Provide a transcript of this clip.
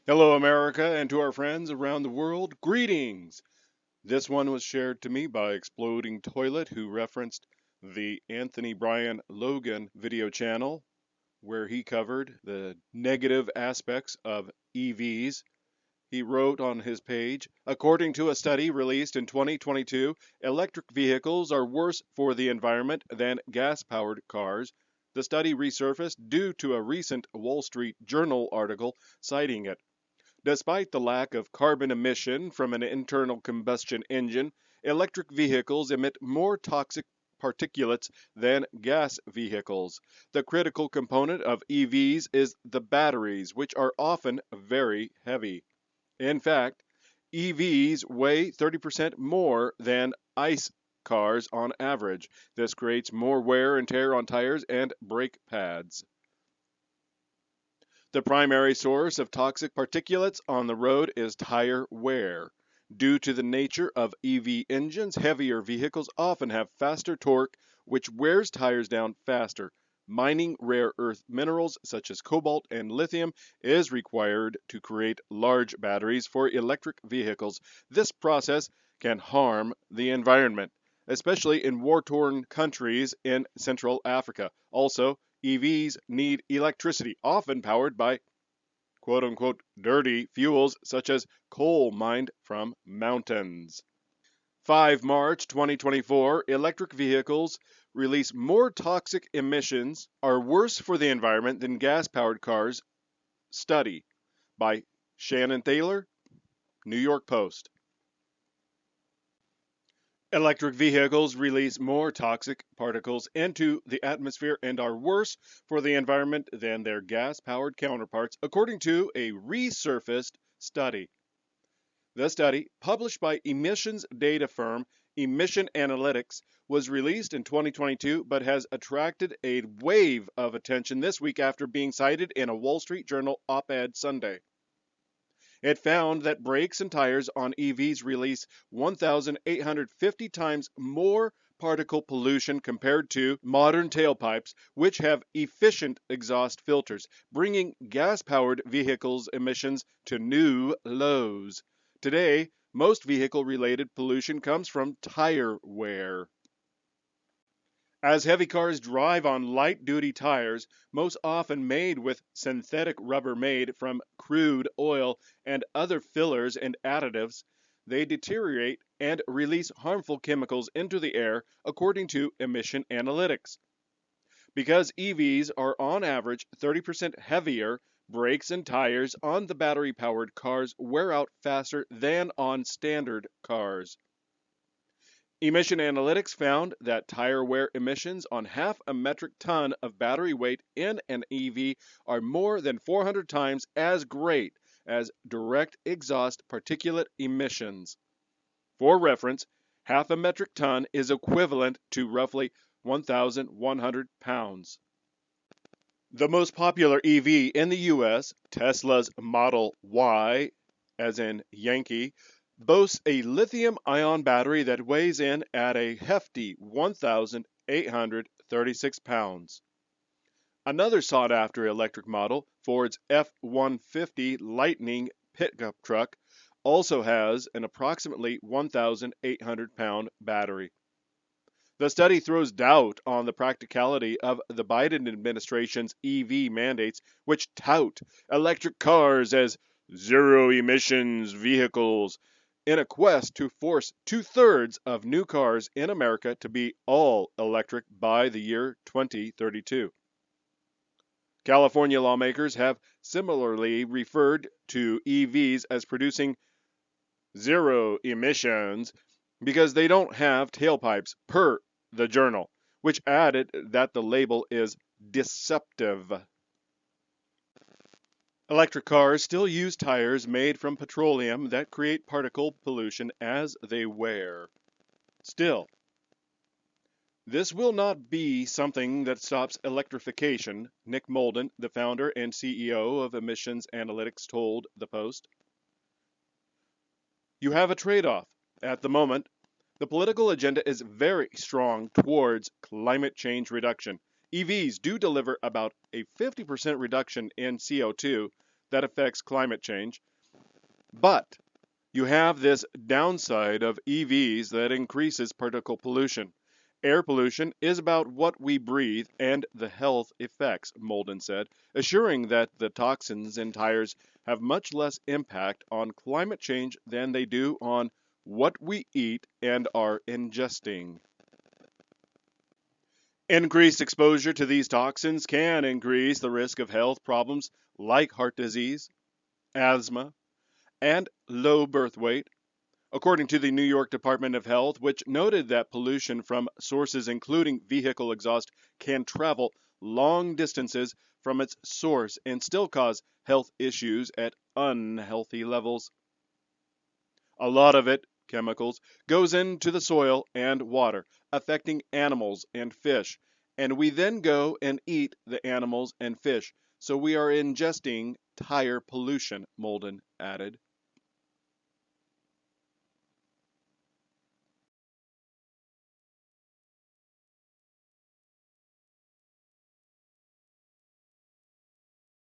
Hello, America, and to our friends around the world, greetings! This one was shared to me by Exploding Toilet, who referenced the Anthony Bryan Logan video channel, where he covered the negative aspects of EVs. He wrote on his page, according to a study released in 2022, electric vehicles are worse for the environment than gas powered cars. The study resurfaced due to a recent Wall Street Journal article citing it. Despite the lack of carbon emission from an internal combustion engine, electric vehicles emit more toxic particulates than gas vehicles. The critical component of EVs is the batteries, which are often very heavy. In fact, EVs weigh 30% more than ICE cars on average. This creates more wear and tear on tires and brake pads. The primary source of toxic particulates on the road is tire wear. Due to the nature of EV engines, heavier vehicles often have faster torque, which wears tires down faster. Mining rare earth minerals such as cobalt and lithium is required to create large batteries for electric vehicles. This process can harm the environment, especially in war torn countries in Central Africa. Also, EVs need electricity, often powered by quote unquote dirty fuels such as coal mined from mountains. 5 March 2024, electric vehicles release more toxic emissions, are worse for the environment than gas powered cars. Study by Shannon Thaler, New York Post. Electric vehicles release more toxic particles into the atmosphere and are worse for the environment than their gas powered counterparts, according to a resurfaced study. The study, published by emissions data firm Emission Analytics, was released in 2022 but has attracted a wave of attention this week after being cited in a Wall Street Journal op ed Sunday. It found that brakes and tires on EVs release 1,850 times more particle pollution compared to modern tailpipes, which have efficient exhaust filters, bringing gas powered vehicles' emissions to new lows. Today, most vehicle related pollution comes from tire wear. As heavy cars drive on light duty tires, most often made with synthetic rubber made from crude oil and other fillers and additives, they deteriorate and release harmful chemicals into the air, according to Emission Analytics. Because EVs are on average 30% heavier, brakes and tires on the battery powered cars wear out faster than on standard cars. Emission Analytics found that tire wear emissions on half a metric ton of battery weight in an EV are more than 400 times as great as direct exhaust particulate emissions. For reference, half a metric ton is equivalent to roughly 1,100 pounds. The most popular EV in the US, Tesla's Model Y, as in Yankee, boasts a lithium ion battery that weighs in at a hefty 1,836 pounds. Another sought after electric model, Ford's F 150 Lightning pickup truck, also has an approximately 1,800 pound battery. The study throws doubt on the practicality of the Biden administration's EV mandates, which tout electric cars as zero emissions vehicles in a quest to force 2/3 of new cars in America to be all electric by the year 2032. California lawmakers have similarly referred to EVs as producing zero emissions because they don't have tailpipes, per the journal, which added that the label is deceptive. Electric cars still use tires made from petroleum that create particle pollution as they wear. Still, this will not be something that stops electrification, Nick Molden, the founder and CEO of Emissions Analytics, told the Post. You have a trade off. At the moment, the political agenda is very strong towards climate change reduction. EVs do deliver about a 50% reduction in CO2, that affects climate change. But you have this downside of EVs that increases particle pollution. Air pollution is about what we breathe and the health effects, Molden said, assuring that the toxins in tires have much less impact on climate change than they do on what we eat and are ingesting. Increased exposure to these toxins can increase the risk of health problems like heart disease, asthma, and low birth weight, according to the New York Department of Health, which noted that pollution from sources including vehicle exhaust can travel long distances from its source and still cause health issues at unhealthy levels. A lot of it, chemicals, goes into the soil and water, affecting animals and fish, and we then go and eat the animals and fish, so we are ingesting tire pollution, Molden added.